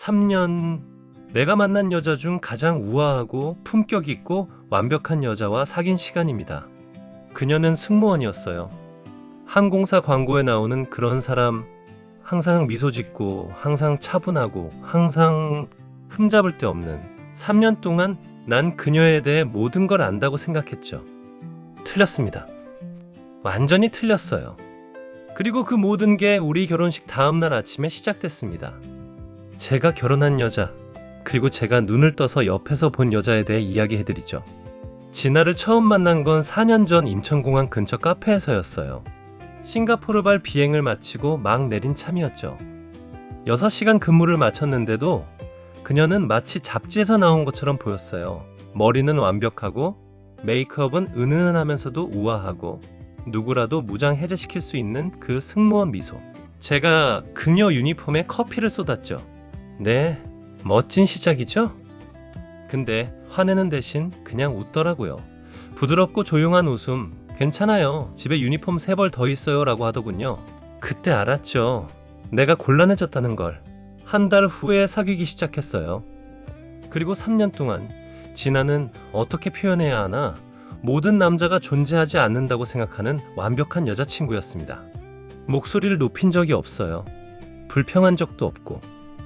3년 내가 만난 여자 중 가장 우아하고 품격 있고 완벽한 여자와 사귄 시간입니다. 그녀는 승무원이었어요. 항공사 광고에 나오는 그런 사람, 항상 미소 짓고 항상 차분하고 항상 흠잡을 데 없는. 3년 동안 난 그녀에 대해 모든 걸 안다고 생각했죠. 틀렸습니다. 완전히 틀렸어요. 그리고 그 모든 게 우리 결혼식 다음날 아침에 시작됐습니다. 제가 결혼한 여자, 그리고 제가 눈을 떠서 옆에서 본 여자에 대해 이야기해드리죠. 진아를 처음 만난 건 4년 전 인천공항 근처 카페에서였어요. 싱가포르발 비행을 마치고 막 내린 참이었죠. 6시간 근무를 마쳤는데도 그녀는 마치 잡지에서 나온 것처럼 보였어요. 머리는 완벽하고 메이크업은 은은하면서도 우아하고 누구라도 무장 해제시킬 수 있는 그 승무원 미소. 제가 그녀 유니폼에 커피를 쏟았죠. 네, 멋진 시작이죠? 근데 화내는 대신 그냥 웃더라고요. 부드럽고 조용한 웃음. 괜찮아요. 집에 유니폼 3벌 더 있어요 라고 하더군요. 그때 알았죠. 내가 곤란해졌다는 걸. 한 달 후에 사귀기 시작했어요. 그리고 3년 동안 진아는 어떻게 표현해야 하나 모든 남자가 존재하지 않는다고 생각하는 완벽한 여자친구였습니다. 목소리를 높인 적이 없어요. 불평한 적도 없고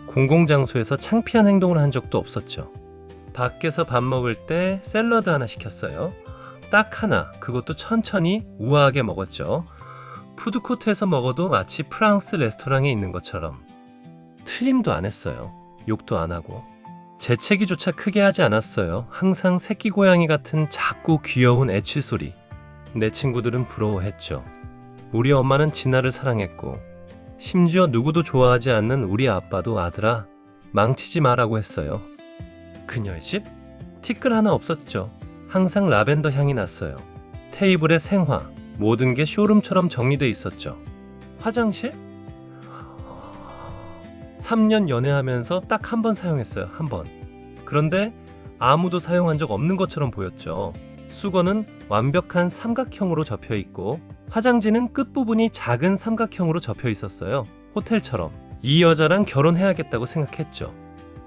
공공장소에서 창피한 행동을 한 적도 없었죠. 밖에서 밥 먹을 때 샐러드 하나 시켰어요. 딱 하나, 그것도 천천히 우아하게 먹었죠. 푸드코트에서 먹어도 마치 프랑스 레스토랑에 있는 것처럼. 틀림도 안 했어요. 욕도 안 하고. 재채기조차 크게 하지 않았어요. 항상 새끼 고양이 같은 작고 귀여운 애취소리. 내 친구들은 부러워했죠. 우리 엄마는 진아를 사랑했고 심지어 누구도 좋아하지 않는 우리 아빠도 아들아, 망치지 마라고 했어요. 그녀의 집? 티끌 하나 없었죠. 항상 라벤더 향이 났어요. 테이블에 생화, 모든 게 쇼룸처럼 정리돼 있었죠. 화장실? 3년 연애하면서 딱 한 번 사용했어요. 한 번. 그런데 아무도 사용한 적 없는 것처럼 보였죠. 수건은 완벽한 삼각형으로 접혀 있고 화장지는 끝부분이 작은 삼각형으로 접혀 있었어요. 호텔처럼. 이 여자랑 결혼해야겠다고 생각했죠.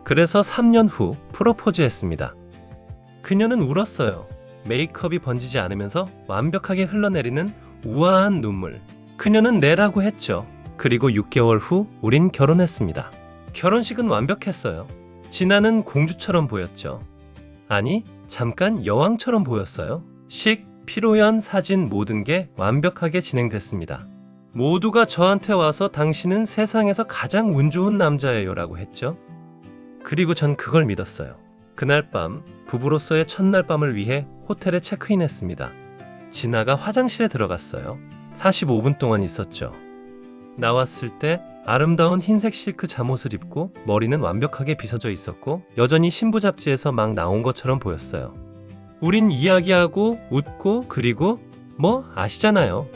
그래서 3년 후 프로포즈했습니다. 그녀는 울었어요. 메이크업이 번지지 않으면서 완벽하게 흘러내리는 우아한 눈물. 그녀는 네라고 했죠. 그리고 6개월 후 우린 결혼했습니다. 결혼식은 완벽했어요. 진아는 공주처럼 보였죠. 아니, 잠깐 여왕처럼 보였어요. 식, 피로연, 사진 모든 게 완벽하게 진행됐습니다. 모두가 저한테 와서 당신은 세상에서 가장 운 좋은 남자예요 라고 했죠. 그리고 전 그걸 믿었어요. 그날 밤 부부로서의 첫날 밤을 위해 호텔에 체크인했습니다. 진아가 화장실에 들어갔어요. 45분 동안 있었죠. 나왔을 때 아름다운 흰색 실크 잠옷을 입고 머리는 완벽하게 빗어져 있었고 여전히 신부 잡지에서 막 나온 것처럼 보였어요. 우린 이야기하고 웃고 그리고 뭐 아시잖아요.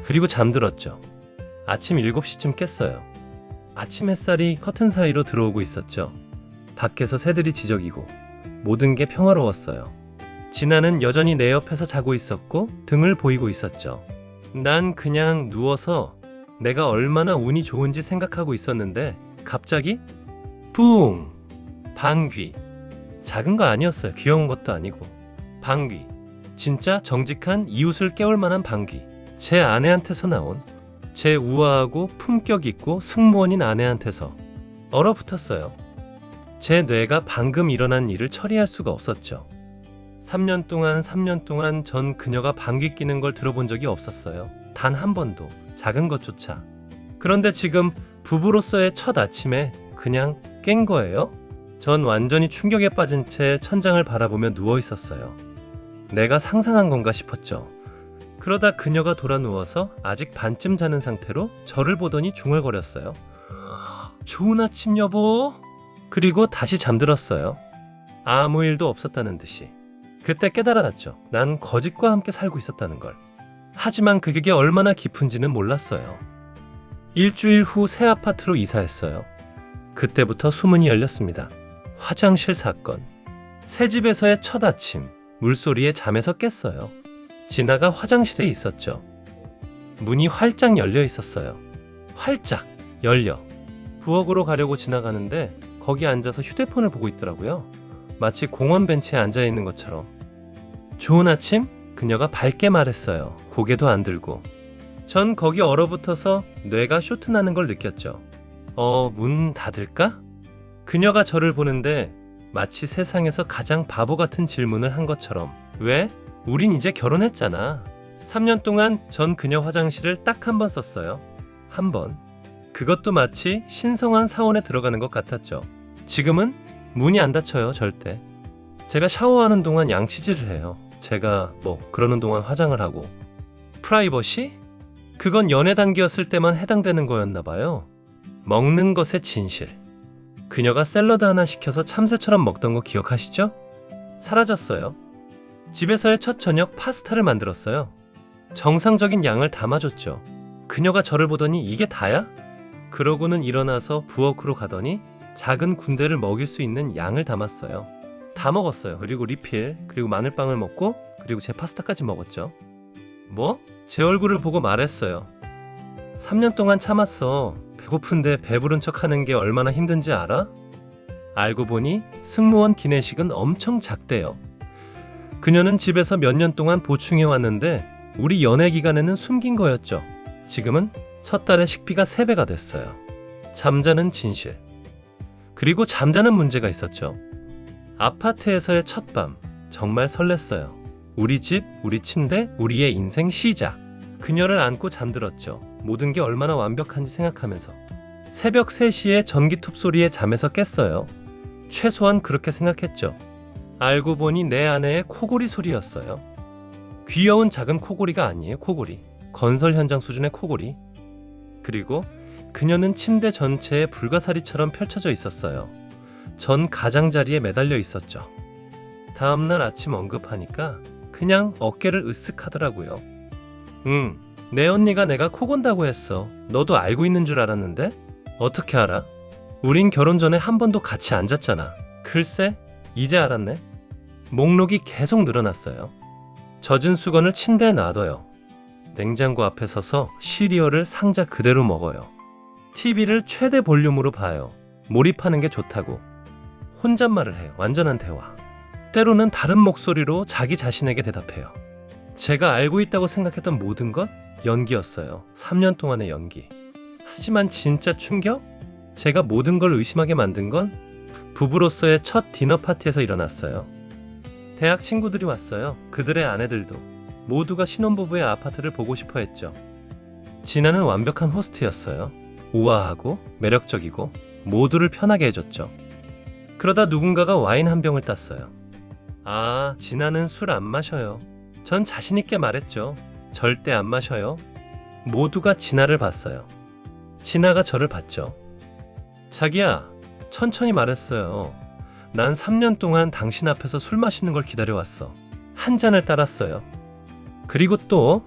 그리고 잠들었죠. 아침 7시쯤 깼어요. 아침 햇살이 커튼 사이로 들어오고 있었죠. 밖에서 새들이 지저귀고 모든 게 평화로웠어요. 진아는 여전히 내 옆에서 자고 있었고 등을 보이고 있었죠. 난 그냥 누워서 내가 얼마나 운이 좋은지 생각하고 있었는데 갑자기 뿡! 방귀. 작은 거 아니었어요. 귀여운 것도 아니고. 방귀. 진짜 정직한 이웃을 깨울 만한 방귀. 제 아내한테서 나온, 제 우아하고 품격 있고 승무원인 아내한테서 얼어붙었어요. 제 뇌가 방금 일어난 일을 처리할 수가 없었죠. 3년 동안 전 그녀가 방귀 뀌는 걸 들어본 적이 없었어요. 단 한 번도. 작은 것조차. 그런데 지금 부부로서의 첫 아침에 그냥 깬 거예요? 전 완전히 충격에 빠진 채 천장을 바라보며 누워 있었어요. 내가 상상한 건가 싶었죠. 그러다 그녀가 돌아 누워서 아직 반쯤 자는 상태로 저를 보더니 중얼거렸어요. 좋은 아침 여보. 그리고 다시 잠들었어요. 아무 일도 없었다는 듯이. 그때 깨달았죠. 난 거짓과 함께 살고 있었다는 걸. 하지만 그게 얼마나 깊은지는 몰랐어요. 일주일 후 새 아파트로 이사했어요. 그때부터 소문이 열렸습니다. 화장실 사건. 새 집에서의 첫 아침. 물소리에 잠에서 깼어요. 진아가 화장실에 있었죠. 문이 활짝 열려 있었어요. 활짝 열려. 부엌으로 가려고 지나가는데 거기 앉아서 휴대폰을 보고 있더라고요. 마치 공원 벤치에 앉아 있는 것처럼. 좋은 아침? 그녀가 밝게 말했어요. 고개도 안 들고. 전 거기 얼어붙어서 뇌가 쇼트나는 걸 느꼈죠. 문 닫을까? 그녀가 저를 보는데 마치 세상에서 가장 바보 같은 질문을 한 것처럼. 왜? 우린 이제 결혼했잖아. 3년 동안 전 그녀 화장실을 딱 한 번 썼어요. 한 번. 그것도 마치 신성한 사원에 들어가는 것 같았죠. 지금은 문이 안 닫혀요, 절대. 제가 샤워하는 동안 양치질을 해요. 제가 그러는 동안 화장을 하고. 프라이버시? 그건 연애 단계였을 때만 해당되는 거였나 봐요. 먹는 것의 진실. 그녀가 샐러드 하나 시켜서 참새처럼 먹던 거 기억하시죠? 사라졌어요. 집에서의 첫 저녁 파스타를 만들었어요. 정상적인 양을 담아줬죠. 그녀가 저를 보더니 이게 다야? 그러고는 일어나서 부엌으로 가더니 작은 군대를 먹일 수 있는 양을 담았어요. 다 먹었어요. 그리고 리필, 그리고 마늘빵을 먹고, 그리고 제 파스타까지 먹었죠. 뭐? 제 얼굴을 보고 말했어요. 3년 동안 참았어. 배고픈데 배부른 척하는 게 얼마나 힘든지 알아? 알고 보니 승무원 기내식은 엄청 작대요. 그녀는 집에서 몇 년 동안 보충해 왔는데 우리 연애 기간에는 숨긴 거였죠. 지금은 첫 달에 식비가 3배가 됐어요. 잠자는 진실. 그리고 잠자는 문제가 있었죠. 아파트에서의 첫 밤, 정말 설렜어요. 우리 집, 우리 침대, 우리의 인생 시작. 그녀를 안고 잠들었죠. 모든 게 얼마나 완벽한지 생각하면서. 새벽 3시에 전기톱 소리에 잠에서 깼어요. 최소한 그렇게 생각했죠. 알고 보니 내 아내의 코골이 소리였어요. 귀여운 작은 코골이가 아니에요, 코골이. 건설 현장 수준의 코골이. 그리고 그녀는 침대 전체에 불가사리처럼 펼쳐져 있었어요. 전 가장자리에 매달려 있었죠. 다음날 아침 언급하니까 그냥 어깨를 으쓱 하더라고요. 내 언니가 내가 코 곤다고 했어. 너도 알고 있는 줄 알았는데? 어떻게 알아? 우린 결혼 전에 한 번도 같이 안 잤잖아. 글쎄, 이제 알았네. 목록이 계속 늘어났어요. 젖은 수건을 침대에 놔둬요. 냉장고 앞에 서서 시리얼을 상자 그대로 먹어요. TV를 최대 볼륨으로 봐요. 몰입하는 게 좋다고. 혼잣말을 해요. 완전한 대화. 때로는 다른 목소리로 자기 자신에게 대답해요. 제가 알고 있다고 생각했던 모든 것? 연기였어요. 3년 동안의 연기. 하지만 진짜 충격? 제가 모든 걸 의심하게 만든 건 부부로서의 첫 디너 파티에서 일어났어요. 대학 친구들이 왔어요. 그들의 아내들도. 모두가 신혼부부의 아파트를 보고 싶어 했죠. 진아는 완벽한 호스트였어요. 우아하고 매력적이고 모두를 편하게 해줬죠. 그러다 누군가가 와인 한 병을 땄어요. 진아는 술 안 마셔요. 전 자신 있게 말했죠. 절대 안 마셔요. 모두가 진아를 봤어요. 진아가 저를 봤죠. 자기야, 천천히 말했어요. 난 3년 동안 당신 앞에서 술 마시는 걸 기다려왔어. 한 잔을 따랐어요. 그리고 또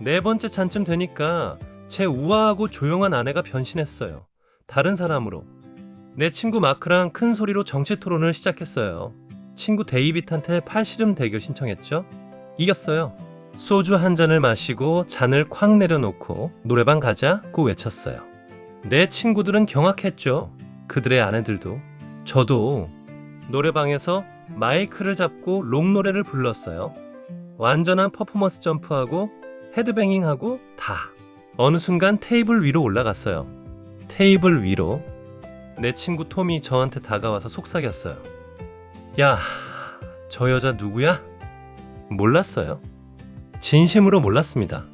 4번째 잔쯤 되니까 제 우아하고 조용한 아내가 변신했어요. 다른 사람으로. 내 친구 마크랑 큰 소리로 정치 토론을 시작했어요. 친구 데이빗한테 팔씨름 대결 신청했죠. 이겼어요. 소주 한 잔을 마시고 잔을 콱 내려놓고 노래방 가자고 외쳤어요. 내 친구들은 경악했죠. 그들의 아내들도. 저도 노래방에서 마이크를 잡고 록 노래를 불렀어요. 완전한 퍼포먼스 점프하고 헤드뱅잉하고 다. 어느 순간 테이블 위로 올라갔어요. 테이블 위로. 내 친구 톰이 저한테 다가와서 속삭였어요. 야, 저 여자 누구야? 몰랐어요. 진심으로 몰랐습니다.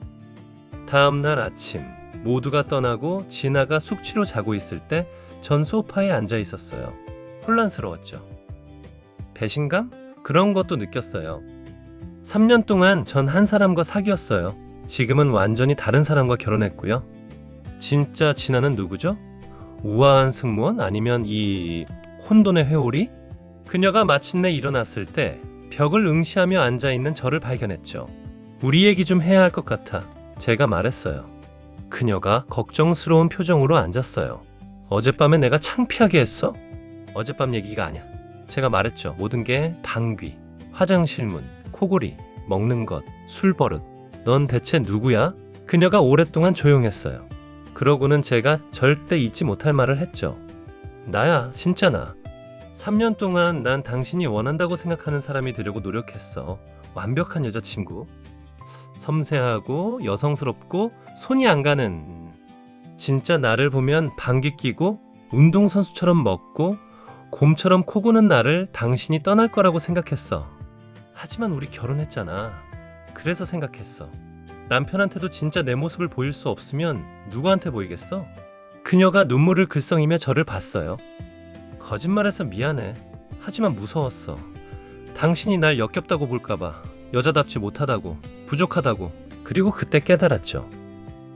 다음날 아침 모두가 떠나고 진아가 숙취로 자고 있을 때 전 소파에 앉아 있었어요. 혼란스러웠죠. 배신감? 그런 것도 느꼈어요. 3년 동안 전 한 사람과 사귀었어요. 지금은 완전히 다른 사람과 결혼했고요. 진짜 진아는 누구죠? 우아한 승무원? 아니면 이 혼돈의 회오리? 그녀가 마침내 일어났을 때 벽을 응시하며 앉아있는 저를 발견했죠. 우리 얘기 좀 해야 할 것 같아. 제가 말했어요. 그녀가 걱정스러운 표정으로 앉았어요. 어젯밤에 내가 창피하게 했어? 어젯밤 얘기가 아니야. 제가 말했죠. 모든 게 방귀, 화장실 문, 코골이, 먹는 것, 술 버릇. 넌 대체 누구야? 그녀가 오랫동안 조용했어요. 그러고는 제가 절대 잊지 못할 말을 했죠. 나야, 진짜 나. 3년 동안 난 당신이 원한다고 생각하는 사람이 되려고 노력했어. 완벽한 여자친구. 섬세하고 여성스럽고 손이 안 가는. 진짜 나를 보면 방귀 뀌고 운동선수처럼 먹고 곰처럼 코 고는 나를 당신이 떠날 거라고 생각했어. 하지만 우리 결혼했잖아. 그래서 생각했어. 남편한테도 진짜 내 모습을 보일 수 없으면 누구한테 보이겠어? 그녀가 눈물을 글썽이며 저를 봤어요. 거짓말해서 미안해. 하지만 무서웠어. 당신이 날 역겹다고 볼까봐, 여자답지 못하다고, 부족하다고. 그리고 그때 깨달았죠.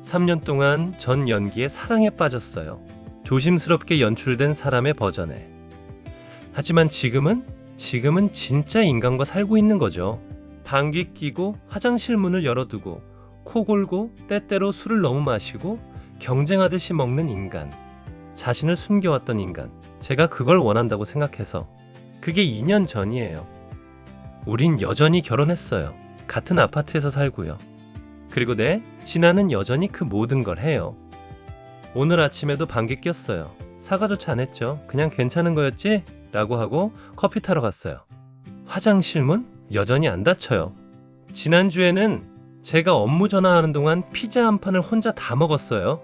3년 동안 전 연기에 사랑에 빠졌어요. 조심스럽게 연출된 사람의 버전에. 하지만 지금은 진짜 인간과 살고 있는 거죠. 방귀 뀌고 화장실 문을 열어두고 코 골고 때때로 술을 너무 마시고 경쟁하듯이 먹는 인간. 자신을 숨겨왔던 인간. 제가 그걸 원한다고 생각해서. 그게 2년 전이에요. 우린 여전히 결혼했어요. 같은 아파트에서 살고요. 그리고 진아는 여전히 그 모든 걸 해요. 오늘 아침에도 방귀 꼈어요. 사과조차 안 했죠. 그냥 괜찮은 거였지? 라고 하고 커피 타러 갔어요. 화장실 문 여전히 안 닫혀요. 지난주에는 제가 업무 전화하는 동안 피자 한 판을 혼자 다 먹었어요.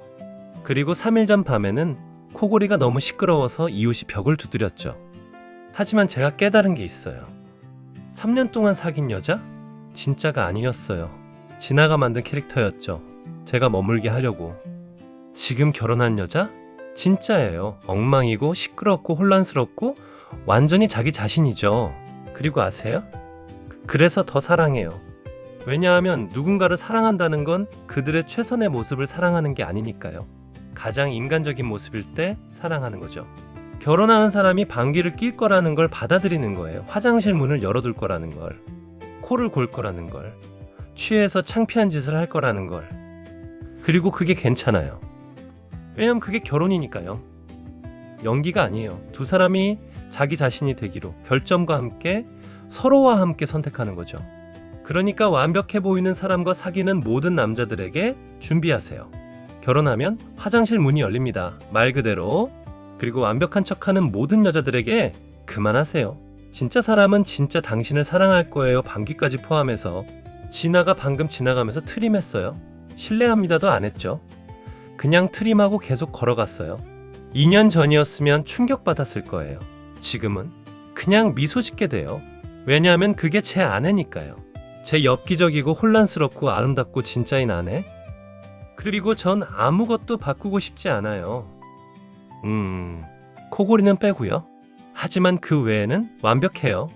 그리고 3일 전 밤에는 코골이가 너무 시끄러워서 이웃이 벽을 두드렸죠. 하지만 제가 깨달은 게 있어요. 3년 동안 사귄 여자? 진짜가 아니었어요. 진아가 만든 캐릭터였죠. 제가 머물게 하려고. 지금 결혼한 여자? 진짜예요. 엉망이고 시끄럽고 혼란스럽고 완전히 자기 자신이죠. 그리고 아세요? 그래서 더 사랑해요. 왜냐하면 누군가를 사랑한다는 건 그들의 최선의 모습을 사랑하는 게 아니니까요. 가장 인간적인 모습일 때 사랑하는 거죠. 결혼하는 사람이 방귀를 낄 거라는 걸 받아들이는 거예요. 화장실 문을 열어둘 거라는 걸. 코를 골 거라는 걸. 취해서 창피한 짓을 할 거라는 걸. 그리고 그게 괜찮아요. 왜냐면 그게 결혼이니까요. 연기가 아니에요. 두 사람이 자기 자신이 되기로 결점과 함께 서로와 함께 선택하는 거죠. 그러니까 완벽해 보이는 사람과 사귀는 모든 남자들에게 준비하세요. 결혼하면 화장실 문이 열립니다. 말 그대로. 그리고 완벽한 척하는 모든 여자들에게 그만하세요. 진짜 사람은 진짜 당신을 사랑할 거예요. 방귀까지 포함해서. 진아가 방금 지나가면서 트림했어요. 실례합니다도 안 했죠. 그냥 트림하고 계속 걸어갔어요. 2년 전이었으면 충격받았을 거예요. 지금은 그냥 미소 짓게 돼요. 왜냐하면 그게 제 아내니까요. 제 엽기적이고 혼란스럽고 아름답고 진짜인 아내. 그리고 전 아무것도 바꾸고 싶지 않아요. 코골이는 빼고요. 하지만 그 외에는 완벽해요.